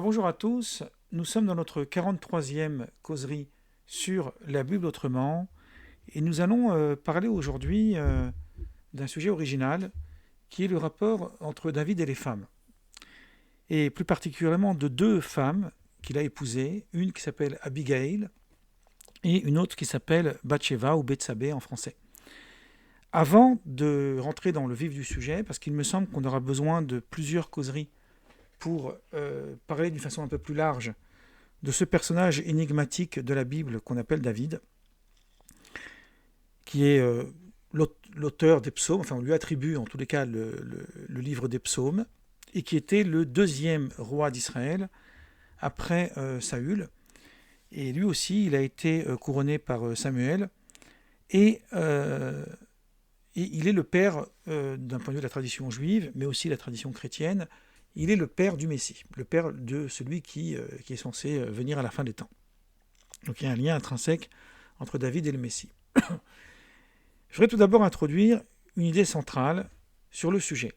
Bonjour à tous, nous sommes dans notre 43e causerie sur la Bible autrement et nous allons parler aujourd'hui d'un sujet original qui est le rapport entre David et les femmes. Et plus particulièrement de deux femmes qu'il a épousées, une qui s'appelle Abigail et une autre qui s'appelle Bathsheba ou Bethsabée en français. Avant de rentrer dans le vif du sujet, parce qu'il me semble qu'on aura besoin de plusieurs causeries pour parler d'une façon un peu plus large de ce personnage énigmatique de la Bible qu'on appelle David, qui est l'auteur des psaumes, enfin on lui attribue en tous les cas le livre des psaumes, et qui était le deuxième roi d'Israël après Saül. Et lui aussi, il a été couronné par Samuel, et, il est le père, d'un point de vue de la tradition juive, mais aussi de la tradition chrétienne, il est le père du Messie, le père de celui qui est censé venir à la fin des temps. Donc il y a un lien intrinsèque entre David et le Messie. Je voudrais tout d'abord introduire une idée centrale sur le sujet.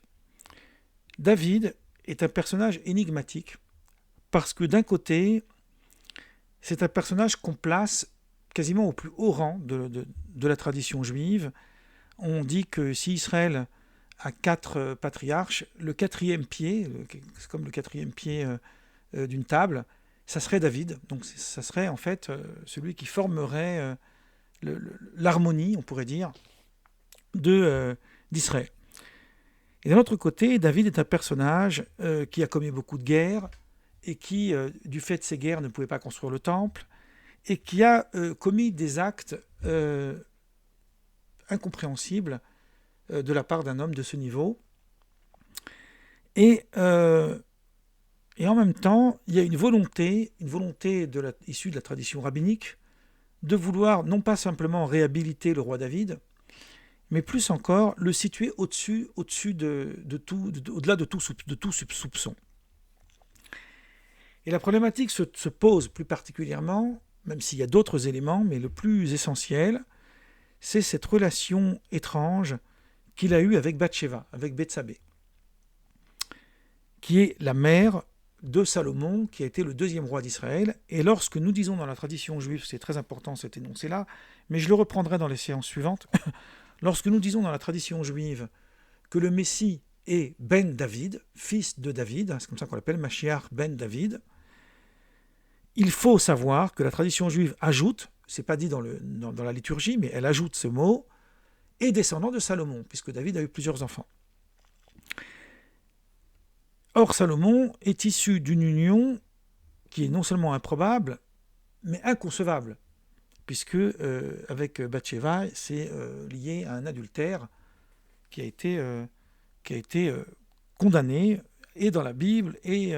David est un personnage énigmatique parce que d'un côté, c'est un personnage qu'on place quasiment au plus haut rang de la tradition juive. On dit que si Israël a 4 patriarches, le quatrième pied, c'est comme le quatrième pied d'une table, ça serait David. Donc ça serait en fait celui qui formerait l'harmonie, on pourrait dire, d'Israël. Et d'un autre côté, David est un personnage qui a commis beaucoup de guerres et qui, du fait de ces guerres, ne pouvait pas construire le temple et qui a commis des actes incompréhensibles de la part d'un homme de ce niveau. Et en même temps, il y a une volonté issue de la tradition rabbinique, de vouloir non pas simplement réhabiliter le roi David, mais plus encore le situer au-dessus au-delà de tout soupçon. Et la problématique se pose plus particulièrement, même s'il y a d'autres éléments, mais le plus essentiel, c'est cette relation étrange qu'il a eue avec Bathsheba, avec Bethsabée, qui est la mère de Salomon, qui a été le deuxième roi d'Israël. Et lorsque nous disons dans la tradition juive, c'est très important cet énoncé-là, mais je le reprendrai dans les séances suivantes, lorsque nous disons dans la tradition juive que le Messie est Ben David, fils de David, c'est comme ça qu'on l'appelle, Mashiach Ben David, il faut savoir que la tradition juive ajoute, c'est pas dit dans la liturgie, mais elle ajoute ce mot, et descendant de Salomon, puisque David a eu plusieurs enfants. Or, Salomon est issu d'une union qui est non seulement improbable, mais inconcevable, puisque avec Bathsheba, c'est lié à un adultère qui a été condamné, et dans la Bible, et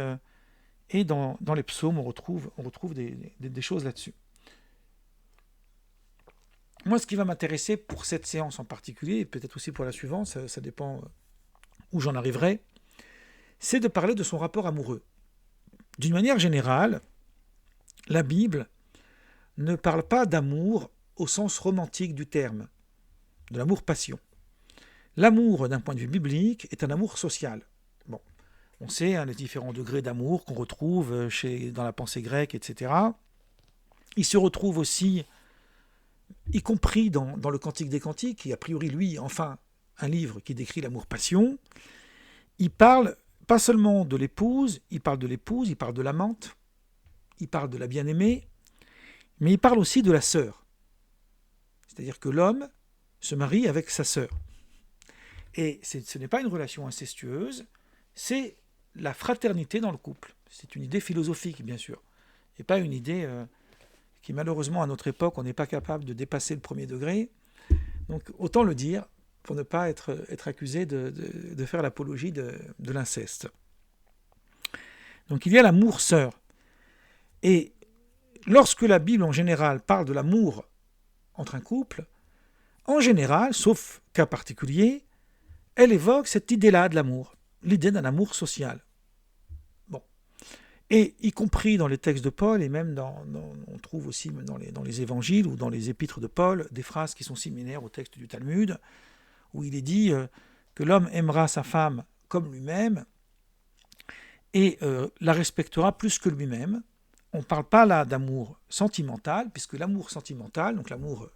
dans les psaumes, on retrouve des choses là-dessus. Moi, ce qui va m'intéresser pour cette séance en particulier, et peut-être aussi pour la suivante, ça dépend où j'en arriverai, c'est de parler de son rapport amoureux. D'une manière générale, la Bible ne parle pas d'amour au sens romantique du terme, de l'amour-passion. L'amour, d'un point de vue biblique, est un amour social. Bon, on sait les différents degrés d'amour qu'on retrouve dans la pensée grecque, etc. Il se retrouve aussi, y compris dans le Cantique des Cantiques, qui a priori, lui, enfin, un livre qui décrit l'amour-passion. Il parle pas seulement de l'épouse, il parle de l'amante, il parle de la bien-aimée, mais il parle aussi de la sœur. C'est-à-dire que l'homme se marie avec sa sœur. Et ce n'est pas une relation incestueuse, c'est la fraternité dans le couple. C'est une idée philosophique, bien sûr, et pas une idée qui, malheureusement, à notre époque, on n'est pas capable de dépasser le premier degré. Donc, autant le dire pour ne pas être accusé de faire l'apologie de l'inceste. Donc, il y a l'amour-sœur. Et lorsque la Bible, en général, parle de l'amour entre un couple, en général, sauf cas particulier, elle évoque cette idée-là de l'amour, l'idée d'un amour social. Bon. Et y compris dans les textes de Paul, et même on trouve aussi dans les évangiles ou dans les épîtres de Paul, des phrases qui sont similaires au texte du Talmud, où il est dit que l'homme aimera sa femme comme lui-même, et la respectera plus que lui-même. On ne parle pas là d'amour sentimental, puisque l'amour sentimental, donc l'amour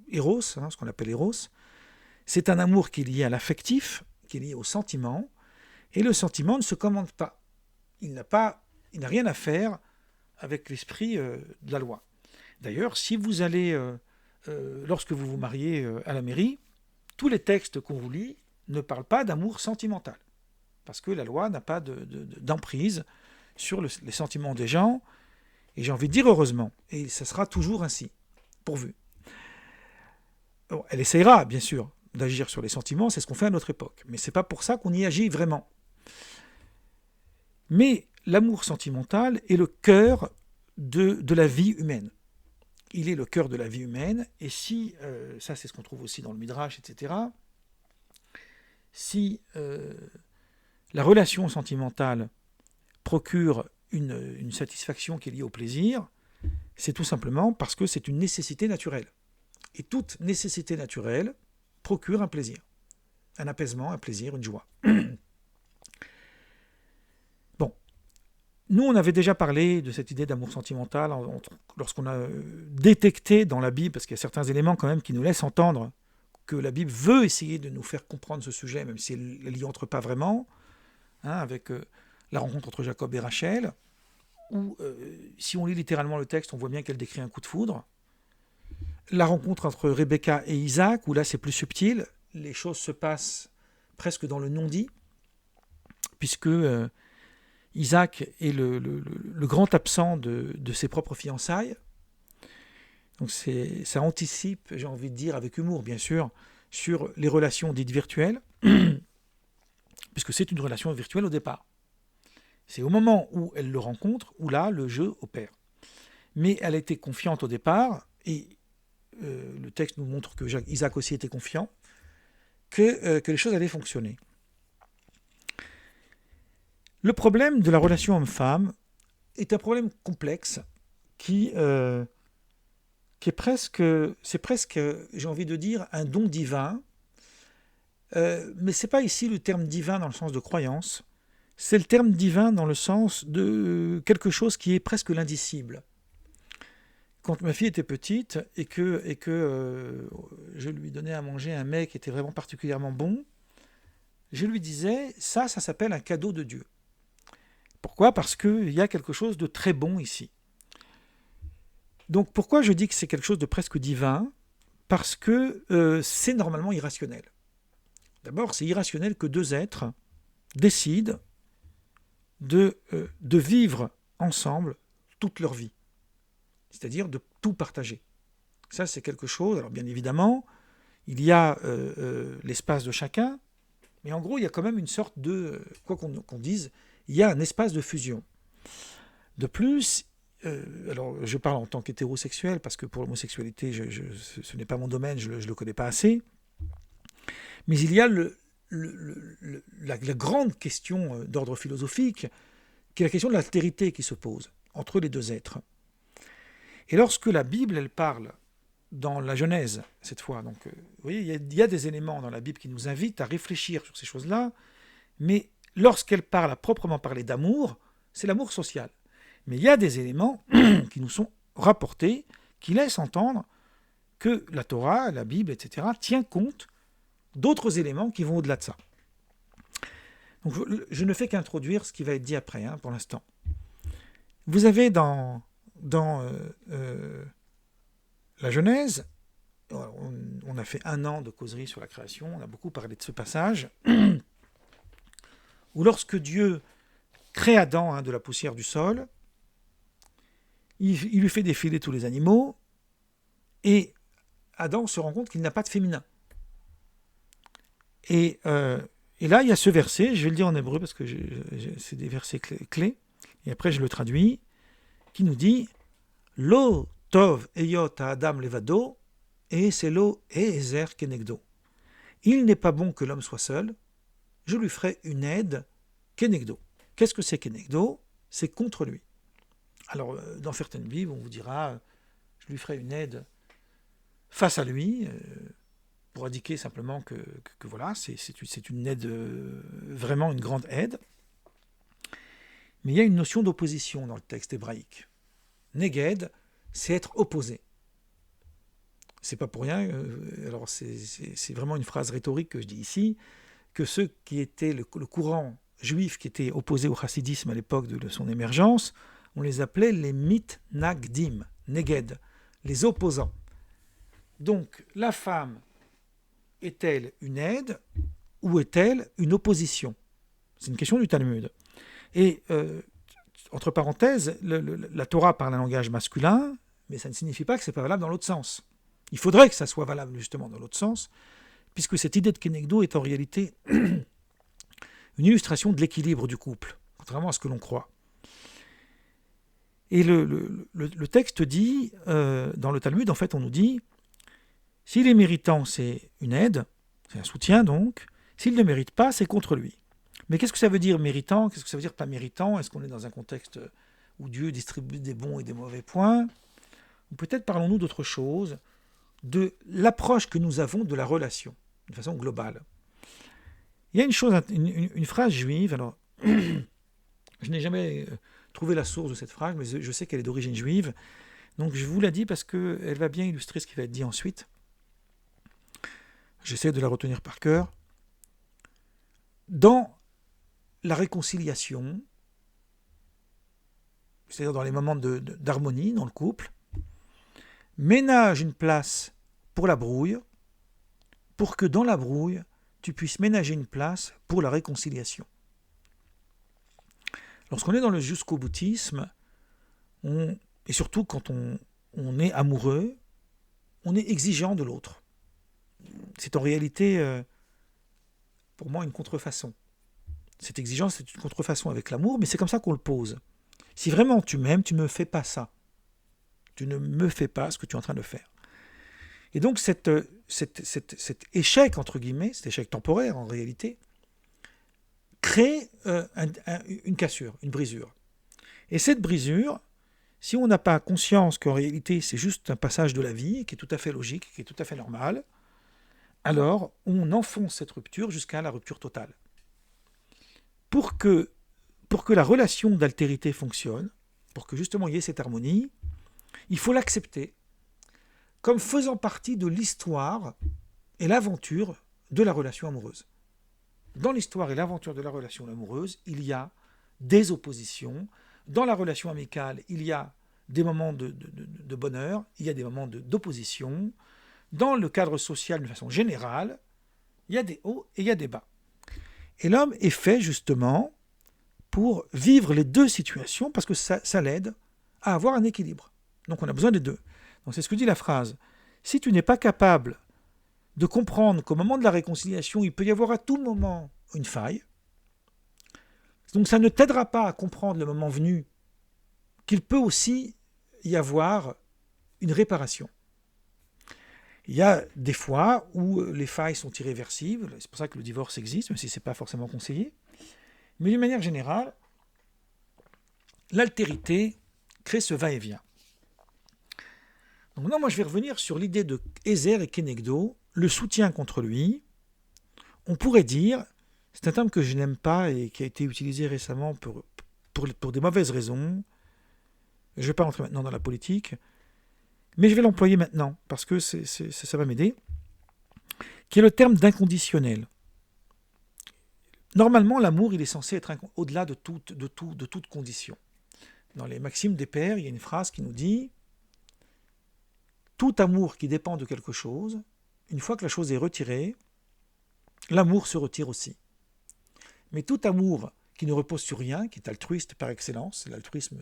éros, ce qu'on appelle éros, c'est un amour qui est lié à l'affectif, qui est lié au sentiment, et le sentiment ne se commande pas. Il n'a rien à faire avec l'esprit de la loi. D'ailleurs, si vous allez, lorsque vous vous mariez à la mairie, tous les textes qu'on vous lit ne parlent pas d'amour sentimental, parce que la loi n'a pas d'emprise sur les sentiments des gens, et j'ai envie de dire heureusement, et ça sera toujours ainsi, pourvu. Bon, elle essaiera, bien sûr, d'agir sur les sentiments, c'est ce qu'on fait à notre époque, mais ce n'est pas pour ça qu'on y agit vraiment. Mais l'amour sentimental est le cœur de la vie humaine. Il est le cœur de la vie humaine, et si, ça c'est ce qu'on trouve aussi dans le Midrash, etc., si la relation sentimentale procure une satisfaction qui est liée au plaisir, c'est tout simplement parce que c'est une nécessité naturelle. Et toute nécessité naturelle procure un plaisir, un apaisement, un plaisir, une joie. Bon, nous on avait déjà parlé de cette idée d'amour sentimental lorsqu'on a détecté dans la Bible, parce qu'il y a certains éléments quand même qui nous laissent entendre que la Bible veut essayer de nous faire comprendre ce sujet, même si elle n'y entre pas vraiment, avec la rencontre entre Jacob et Rachel, où si on lit littéralement le texte, on voit bien qu'elle décrit un coup de foudre. La rencontre entre Rebecca et Isaac, où là c'est plus subtil, les choses se passent presque dans le non-dit, puisque Isaac est le grand absent de ses propres fiançailles. Donc ça anticipe, j'ai envie de dire, avec humour bien sûr, sur les relations dites virtuelles, puisque c'est une relation virtuelle au départ. C'est au moment où elle le rencontre, où là, le jeu opère. Mais elle était confiante au départ, et le texte nous montre que Isaac aussi était confiant, que les choses allaient fonctionner. Le problème de la relation homme-femme est un problème complexe qui est presque, j'ai envie de dire, un don divin. Mais ce n'est pas ici le terme divin dans le sens de croyance, c'est le terme divin dans le sens de quelque chose qui est presque l'indicible. Quand ma fille était petite et que je lui donnais à manger un mets qui était vraiment particulièrement bon, je lui disais, ça s'appelle un cadeau de Dieu. Pourquoi ? Parce qu'il y a quelque chose de très bon ici. Donc pourquoi je dis que c'est quelque chose de presque divin ? Parce que c'est normalement irrationnel. D'abord, c'est irrationnel que deux êtres décident de vivre ensemble toute leur vie. C'est-à-dire de tout partager. Ça, c'est quelque chose. Alors bien évidemment, il y a l'espace de chacun, mais en gros, il y a quand même une sorte de, quoi qu'on dise, il y a un espace de fusion. De plus, alors je parle en tant qu'hétérosexuel, parce que pour l'homosexualité, ce n'est pas mon domaine, je ne le connais pas assez, mais il y a la grande question d'ordre philosophique, qui est la question de l'altérité qui se pose entre les deux êtres. Et lorsque la Bible, elle parle dans la Genèse, cette fois, donc, vous voyez, il y a des éléments dans la Bible qui nous invitent à réfléchir sur ces choses-là, mais lorsqu'elle parle à proprement parler d'amour, c'est l'amour social. Mais il y a des éléments qui nous sont rapportés, qui laissent entendre que la Torah, la Bible, etc., tient compte d'autres éléments qui vont au-delà de ça. Donc, je ne fais qu'introduire ce qui va être dit après, pour l'instant. Vous avez dans la Genèse, on a fait 1 an de causerie sur la création, on a beaucoup parlé de ce passage, où lorsque Dieu crée Adam de la poussière du sol, il lui fait défiler tous les animaux, et Adam se rend compte qu'il n'a pas de féminin. Et là, il y a ce verset, je vais le dire en hébreu parce que c'est des versets clés, et après je le traduis, qui nous dit « Lo tov eyot Adam levado, et c'est lo ezer kenegdo ». Il n'est pas bon que l'homme soit seul, je lui ferai une aide kenegdo. Qu'est-ce que c'est kenegdo ? C'est contre lui. Alors, dans certaines Bibles, on vous dira « je lui ferai une aide face à lui », pour indiquer simplement que voilà, c'est une aide, vraiment une grande aide. Mais il y a une notion d'opposition dans le texte hébraïque. Neged, c'est être opposé. C'est pas pour rien, alors c'est vraiment une phrase rhétorique que je dis ici, que ceux qui étaient le courant juif qui était opposé au chassidisme à l'époque de son émergence, on les appelait les mitnagdim, neged, les opposants. Donc la femme est-elle une aide ou est-elle une opposition? C'est une question du Talmud. Et entre parenthèses, la Torah parle un langage masculin, mais ça ne signifie pas que ce n'est pas valable dans l'autre sens. Il faudrait que ça soit valable justement dans l'autre sens, puisque cette idée de Kenegdo est en réalité une illustration de l'équilibre du couple, contrairement à ce que l'on croit. Et le texte dit, dans le Talmud, en fait, on nous dit, s'il est méritant, c'est une aide, c'est un soutien donc, s'il ne mérite pas, c'est contre lui. Mais qu'est-ce que ça veut dire méritant? Qu'est-ce que ça veut dire pas méritant? Est-ce qu'on est dans un contexte où Dieu distribue des bons et des mauvais points? Ou peut-être parlons-nous d'autre chose, de l'approche que nous avons de la relation, de façon globale. Il y a une phrase juive, alors je n'ai jamais trouvé la source de cette phrase, mais je sais qu'elle est d'origine juive, donc je vous la dis parce qu'elle va bien illustrer ce qui va être dit ensuite. J'essaie de la retenir par cœur. Dans la réconciliation, c'est-à-dire dans les moments d'harmonie dans le couple, ménage une place pour la brouille, pour que dans la brouille, tu puisses ménager une place pour la réconciliation. Lorsqu'on est dans le jusqu'au boutisme, et surtout quand on est amoureux, on est exigeant de l'autre. C'est en réalité, pour moi, une contrefaçon. Cette exigence, c'est une contrefaçon avec l'amour, mais c'est comme ça qu'on le pose. Si vraiment tu m'aimes, tu ne me fais pas ça. Tu ne me fais pas ce que tu es en train de faire. Et donc cet échec, entre guillemets, cet échec temporaire en réalité, crée une cassure, une brisure. Et cette brisure, si on n'a pas conscience qu'en réalité c'est juste un passage de la vie, qui est tout à fait logique, qui est tout à fait normal, alors on enfonce cette rupture jusqu'à la rupture totale. Pour que la relation d'altérité fonctionne, pour que justement il y ait cette harmonie, il faut l'accepter comme faisant partie de l'histoire et l'aventure de la relation amoureuse. Dans l'histoire et l'aventure de la relation amoureuse, il y a des oppositions. Dans la relation amicale, il y a des moments de bonheur, il y a des moments d'opposition. Dans le cadre social, de façon générale, il y a des hauts et il y a des bas. Et l'homme est fait justement pour vivre les deux situations parce que ça l'aide à avoir un équilibre. Donc on a besoin des deux. Donc c'est ce que dit la phrase. Si tu n'es pas capable de comprendre qu'au moment de la réconciliation, il peut y avoir à tout moment une faille, donc ça ne t'aidera pas à comprendre le moment venu qu'il peut aussi y avoir une réparation. Il y a des fois où les failles sont irréversibles, c'est pour ça que le divorce existe, même si ce n'est pas forcément conseillé. Mais d'une manière générale, l'altérité crée ce va-et-vient. Donc maintenant, moi je vais revenir sur l'idée de Ezer et Kenegdo, le soutien contre lui. On pourrait dire, c'est un terme que je n'aime pas et qui a été utilisé récemment pour des mauvaises raisons. Je ne vais pas rentrer maintenant dans la politique, mais je vais l'employer maintenant, parce que ça va m'aider, qui est le terme d'inconditionnel. Normalement, l'amour, il est censé être au-delà de toute condition. Dans les Maximes des Pères, il y a une phrase qui nous dit « Tout amour qui dépend de quelque chose, une fois que la chose est retirée, l'amour se retire aussi. Mais tout amour qui ne repose sur rien, qui est altruiste par excellence, c'est l'altruisme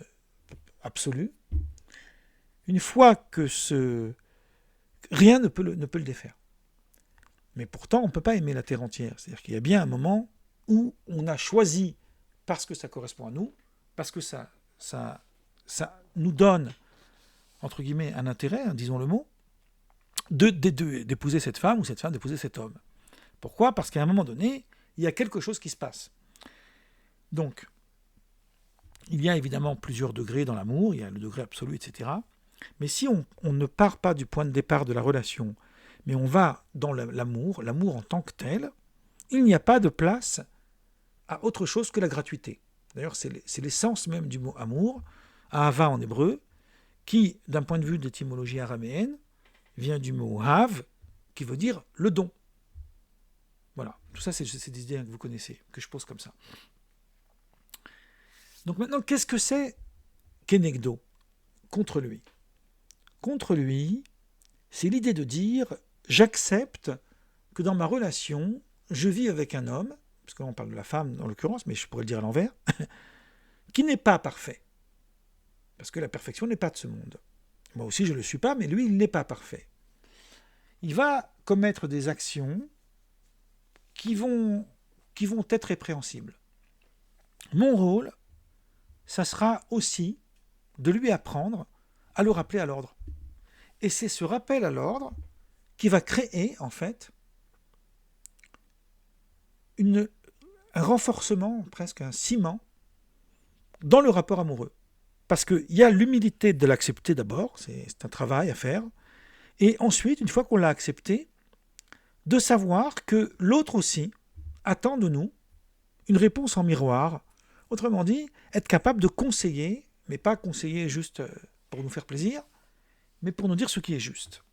absolu, une fois que rien ne peut le défaire. Mais pourtant, on ne peut pas aimer la terre entière. C'est-à-dire qu'il y a bien un moment où on a choisi, parce que ça correspond à nous, parce que ça nous donne, entre guillemets, un intérêt, disons le mot, d'épouser cette femme ou cette femme d'épouser cet homme. Pourquoi ? Parce qu'à un moment donné, il y a quelque chose qui se passe. Donc, il y a évidemment plusieurs degrés dans l'amour, il y a le degré absolu, etc. Mais si on ne part pas du point de départ de la relation, mais on va dans l'amour en tant que tel, il n'y a pas de place à autre chose que la gratuité. D'ailleurs, c'est l'essence même du mot amour, ahava en hébreu, qui, d'un point de vue d'étymologie araméenne, vient du mot hav, qui veut dire le don. Voilà, tout ça, c'est des idées que vous connaissez, que je pose comme ça. Donc maintenant, qu'est-ce que c'est kenegdo, contre lui? Contre lui, c'est l'idée de dire « j'accepte que dans ma relation, je vis avec un homme », parce que là on parle de la femme en l'occurrence, mais je pourrais le dire à l'envers, qui n'est pas parfait. Parce que la perfection n'est pas de ce monde. Moi aussi je ne le suis pas, mais lui il n'est pas parfait. Il va commettre des actions qui vont être répréhensibles. Mon rôle, ça sera aussi de lui apprendre à le rappeler à l'ordre. Et c'est ce rappel à l'ordre qui va créer, en fait, un renforcement, presque un ciment, dans le rapport amoureux. Parce qu'il y a l'humilité de l'accepter d'abord, c'est un travail à faire, et ensuite, une fois qu'on l'a accepté, de savoir que l'autre aussi attend de nous une réponse en miroir. Autrement dit, être capable de conseiller, mais pas conseiller juste pour nous faire plaisir, mais pour nous dire ce qui est juste.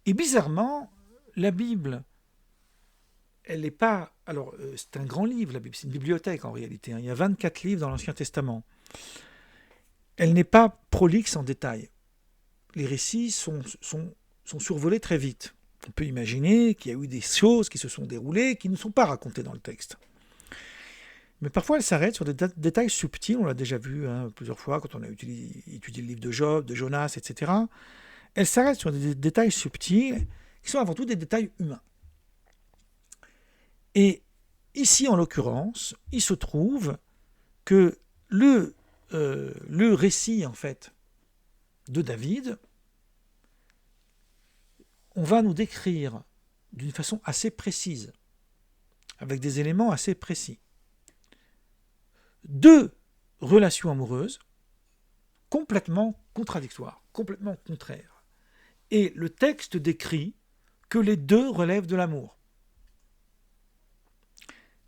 Et bizarrement, la Bible, elle n'est pas... Alors, c'est un grand livre, la Bible, c'est une bibliothèque en réalité. Il y a 24 livres dans l'Ancien Testament. Elle n'est pas prolixe en détail. Les récits sont survolés très vite. On peut imaginer qu'il y a eu des choses qui se sont déroulées qui ne sont pas racontées dans le texte. Mais parfois, elle s'arrête sur des détails subtils, on l'a déjà vu plusieurs fois quand on a étudié le livre de Job, de Jonas, etc. Elle s'arrête sur des détails subtils qui sont avant tout des détails humains. Et ici, en l'occurrence, il se trouve que le récit, en fait, de David, on va nous décrire d'une façon assez précise, avec des éléments assez précis, deux relations amoureuses complètement contradictoires, complètement contraires. Et le texte décrit que les deux relèvent de l'amour.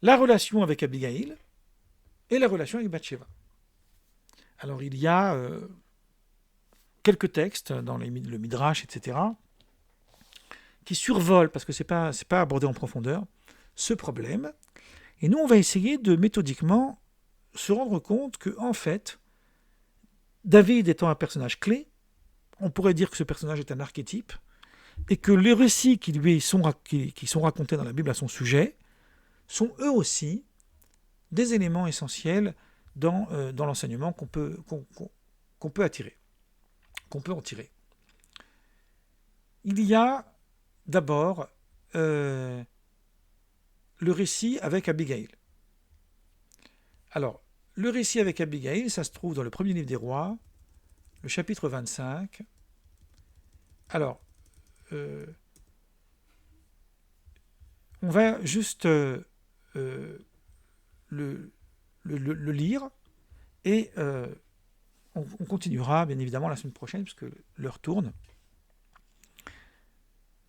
La relation avec Abigail et la relation avec Bathsheba. Alors il y a quelques textes dans le Midrash, etc., qui survolent, parce que c'est pas abordé en profondeur, ce problème. Et nous, on va essayer de méthodiquement se rendre compte que, en fait, David étant un personnage clé, on pourrait dire que ce personnage est un archétype, et que les récits qui sont racontés dans la Bible à son sujet sont eux aussi des éléments essentiels dans l'enseignement qu'on peut en tirer. Il y a d'abord le récit avec Abigail. Alors, le récit avec Abigail, ça se trouve dans le premier livre des rois, le chapitre 25. Alors, on va juste le lire et on continuera bien évidemment la semaine prochaine puisque l'heure tourne.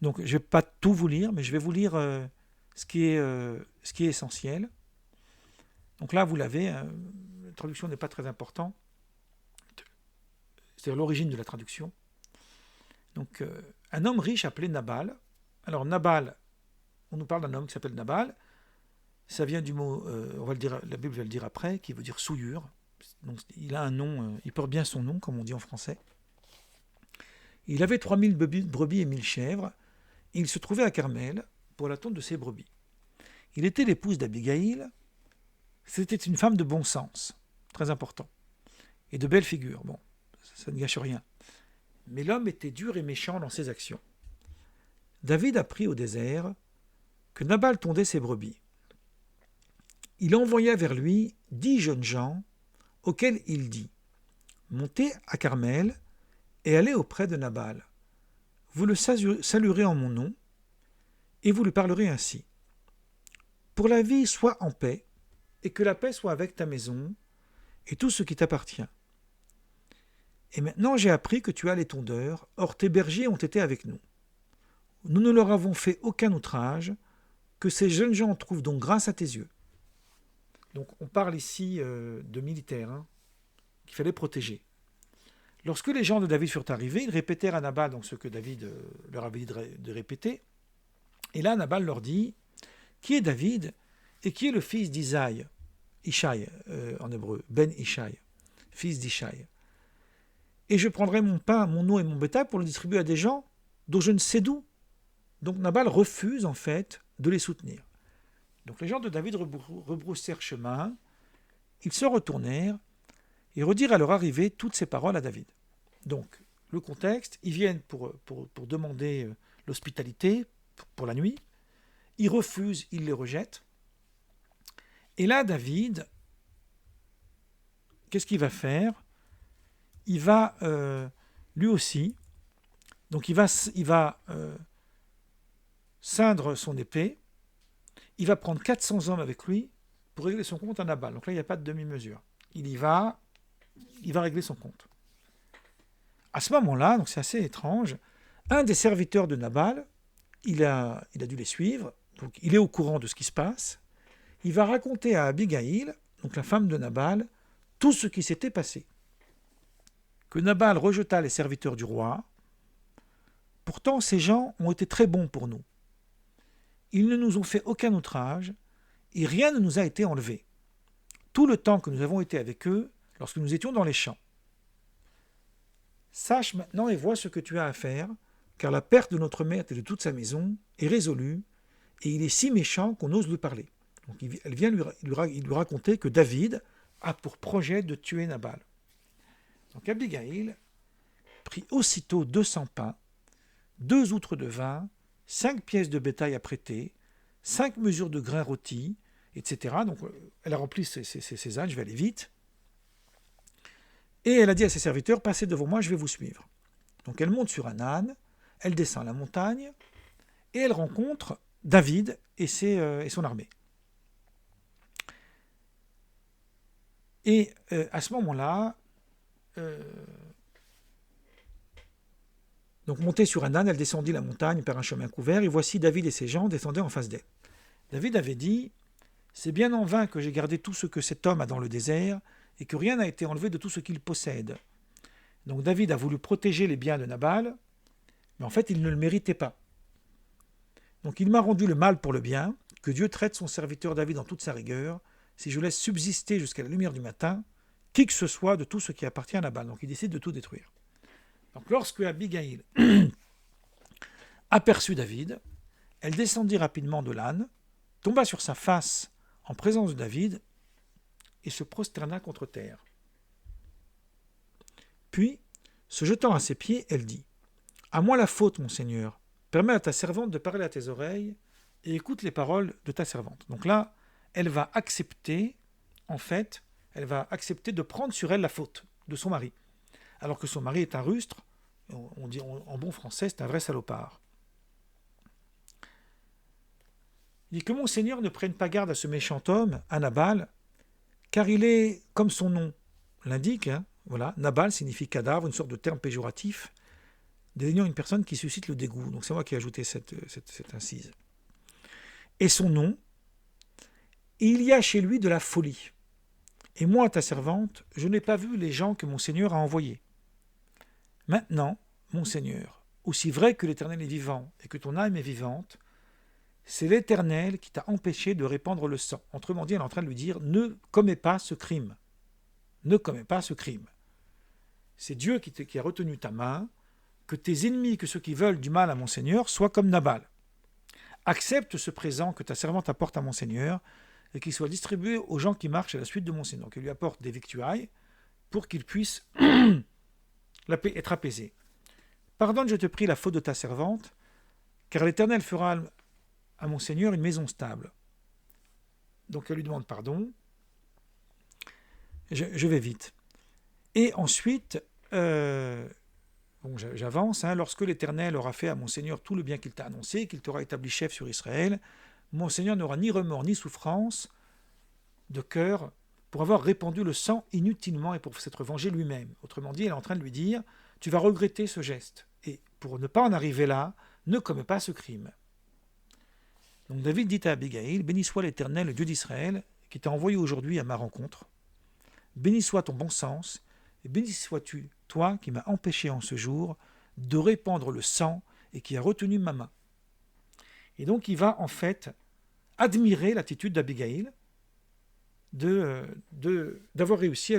Donc je ne vais pas tout vous lire, mais je vais vous lire ce qui est essentiel. Donc là, vous l'avez, la traduction n'est pas très importante, c'est-à-dire l'origine de la traduction. Donc un homme riche appelé Nabal. Alors Nabal, on nous parle d'un homme qui s'appelle Nabal. Ça vient du mot, on va le dire, la Bible va le dire après, qui veut dire souillure. Donc il a un nom, il porte bien son nom, comme on dit en français. Il avait 3000 brebis et 1000 chèvres. Et il se trouvait à Carmel pour la tonte de ses brebis. Il était l'épouse d'Abigail. C'était une femme de bon sens, très important, et de belle figure. Bon, ça ne gâche rien. Mais l'homme était dur et méchant dans ses actions. David apprit au désert que Nabal tondait ses brebis. Il envoya vers lui 10 jeunes gens, auxquels il dit « Montez à Carmel et allez auprès de Nabal. Vous le saluerez en mon nom, et vous lui parlerez ainsi. Pour la vie, sois en paix, et que la paix soit avec ta maison, et tout ce qui t'appartient. Et maintenant j'ai appris que tu as les tondeurs, or tes bergers ont été avec nous. Nous ne leur avons fait aucun outrage, que ces jeunes gens trouvent donc grâce à tes yeux. Donc on parle ici de militaires hein, qu'il fallait protéger. Lorsque les gens de David furent arrivés, ils répétèrent à Nabal donc, ce que David leur avait dit de répéter. Et là, Nabal leur dit, qui est David et qui est le fils d'Isaï, Ishaï en hébreu, Ben Ishaï, fils d'Ishaï. Et je prendrai mon pain, mon eau et mon bétail pour le distribuer à des gens dont je ne sais d'où. Donc Nabal refuse en fait de les soutenir. Donc les gens de David rebroussèrent chemin, ils se retournèrent et redirent à leur arrivée toutes ces paroles à David. Donc le contexte, ils viennent pour demander l'hospitalité pour la nuit, ils refusent, ils les rejettent. Et là David, qu'est-ce qu'il va faire ? Il va lui aussi, donc il va ceindre son épée, il va prendre 400 hommes avec lui pour régler son compte à Nabal. Donc là, il n'y a pas de demi-mesure. Il va régler son compte. À ce moment-là, donc c'est assez étrange, un des serviteurs de Nabal, il a dû les suivre, donc il est au courant de ce qui se passe, il va raconter à Abigail, donc la femme de Nabal, tout ce qui s'était passé. Que Nabal rejeta les serviteurs du roi. Pourtant, ces gens ont été très bons pour nous. Ils ne nous ont fait aucun outrage et rien ne nous a été enlevé. Tout le temps que nous avons été avec eux, lorsque nous étions dans les champs. Sache maintenant et vois ce que tu as à faire, car la perte de notre maître et de toute sa maison est résolue, et il est si méchant qu'on ose lui parler. Donc elle vient lui raconter que David a pour projet de tuer Nabal. Donc Abigail prit aussitôt 200 pains, 2 outres de vin, 5 pièces de bétail à prêter, 5 mesures de grains rôtis, etc. Donc elle a rempli ses ânes, je vais aller vite. Et elle a dit à ses serviteurs, passez devant moi, je vais vous suivre. Donc elle monte sur un âne, elle descend la montagne, et elle rencontre David et son armée. Et à ce moment-là, donc montée sur un âne, elle descendit la montagne par un chemin couvert, et voici David et ses gens descendaient en face d'elle. David avait dit, c'est bien en vain que j'ai gardé tout ce que cet homme a dans le désert, et que rien n'a été enlevé de tout ce qu'il possède. Donc David a voulu protéger les biens de Nabal, mais en fait il ne le méritait pas. Donc il m'a rendu le mal pour le bien, que Dieu traite son serviteur David en toute sa rigueur, si je laisse subsister jusqu'à la lumière du matin, qui que ce soit de tout ce qui appartient à Nabal. Donc il décide de tout détruire. Donc lorsque Abigail aperçut David, elle descendit rapidement de l'âne, tomba sur sa face en présence de David et se prosterna contre terre. Puis, se jetant à ses pieds, elle dit « À moi la faute, mon Seigneur, permets à ta servante de parler à tes oreilles et écoute les paroles de ta servante. » Donc là, elle va accepter, en fait, elle va accepter de prendre sur elle la faute de son mari. Alors que son mari est un rustre, on dit en bon français, c'est un vrai salopard. Il dit que mon Seigneur ne prenne pas garde à ce méchant homme, à Nabal, car il est, comme son nom l'indique, voilà, Nabal signifie cadavre, une sorte de terme péjoratif, désignant une personne qui suscite le dégoût. Donc c'est moi qui ai ajouté cette incise. Et son nom, il y a chez lui de la folie. Et moi, ta servante, je n'ai pas vu les gens que mon Seigneur a envoyés. Maintenant, mon Seigneur, aussi vrai que l'Éternel est vivant et que ton âme est vivante, c'est l'Éternel qui t'a empêché de répandre le sang. Autrement dit, elle est en train de lui dire, ne commets pas ce crime. Ne commets pas ce crime. C'est Dieu qui a retenu ta main, que tes ennemis, que ceux qui veulent du mal à mon Seigneur, soient comme Nabal. Accepte ce présent que ta servante apporte à mon Seigneur, et qu'il soit distribué aux gens qui marchent à la suite de mon Seigneur. Qu'il lui apporte des victuailles, pour qu'il puisse être apaisé. Pardonne, je te prie, la faute de ta servante, car l'Éternel fera à mon Seigneur une maison stable. Donc elle lui demande pardon. Je vais vite. Et ensuite, j'avance, lorsque l'Éternel aura fait à mon Seigneur tout le bien qu'il t'a annoncé, qu'il t'aura établi chef sur Israël, mon Seigneur n'aura ni remords ni souffrance de cœur pour avoir répandu le sang inutilement et pour s'être vengé lui-même. Autrement dit, elle est en train de lui dire, tu vas regretter ce geste. Et pour ne pas en arriver là, ne commets pas ce crime. Donc David dit à Abigail, béni soit l'Éternel, le Dieu d'Israël, qui t'a envoyé aujourd'hui à ma rencontre. Béni soit ton bon sens, et béni sois-tu, toi qui m'as empêché en ce jour de répandre le sang et qui a retenu ma main. Et donc il va en fait admirer l'attitude d'Abigaïl d'avoir réussi à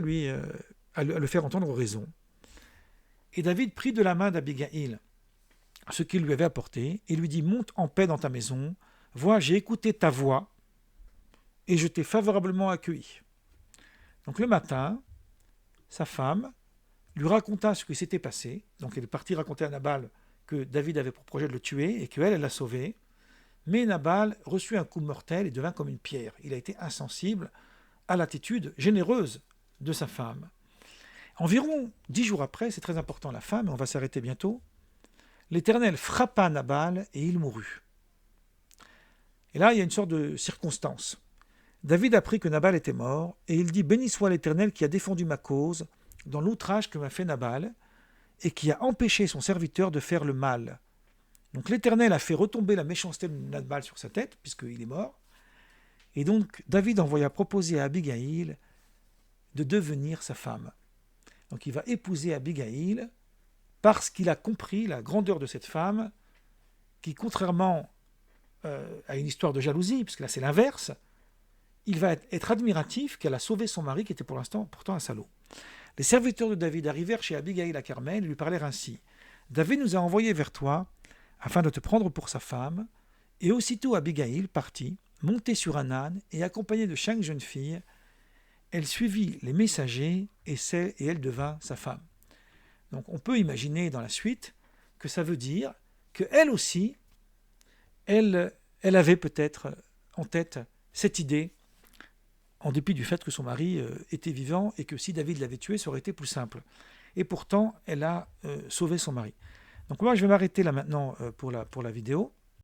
le faire entendre raison. Et David prit de la main d'Abigaïl ce qu'il lui avait apporté et lui dit « Monte en paix dans ta maison, vois, j'ai écouté ta voix et je t'ai favorablement accueilli. » Donc le matin, sa femme lui raconta ce qui s'était passé. Donc elle est partie raconter à Nabal que David avait pour projet de le tuer et qu'elle, elle l'a sauvé. Mais Nabal reçut un coup mortel et devint comme une pierre. Il a été insensible à l'attitude généreuse de sa femme. Environ 10 jours après, c'est très important la femme, et on va s'arrêter bientôt, l'Éternel frappa Nabal et il mourut. Et là, il y a une sorte de circonstance. David apprit que Nabal était mort, et il dit « Béni soit l'Éternel qui a défendu ma cause dans l'outrage que m'a fait Nabal, et qui a empêché son serviteur de faire le mal. » Donc l'Éternel a fait retomber la méchanceté de Nabal sur sa tête, puisqu'il est mort. Et donc David envoya proposer à Abigaïl de devenir sa femme. Donc il va épouser Abigaïl parce qu'il a compris la grandeur de cette femme qui, contrairement à une histoire de jalousie, puisque là c'est l'inverse, il va être admiratif qu'elle a sauvé son mari qui était pour l'instant pourtant un salaud. Les serviteurs de David arrivèrent chez Abigaïl à Carmel et lui parlèrent ainsi. « David nous a envoyés vers toi afin de te prendre pour sa femme. » Et aussitôt Abigaïl partit, montée sur un âne et accompagnée de 5 jeunes filles. Elle suivit les messagers et elle devint sa femme. Donc on peut imaginer dans la suite que ça veut dire qu'elle aussi, elle avait peut-être en tête cette idée, en dépit du fait que son mari était vivant et que si David l'avait tué, ça aurait été plus simple. Et pourtant, elle a sauvé son mari. Donc moi, je vais m'arrêter là maintenant pour la vidéo.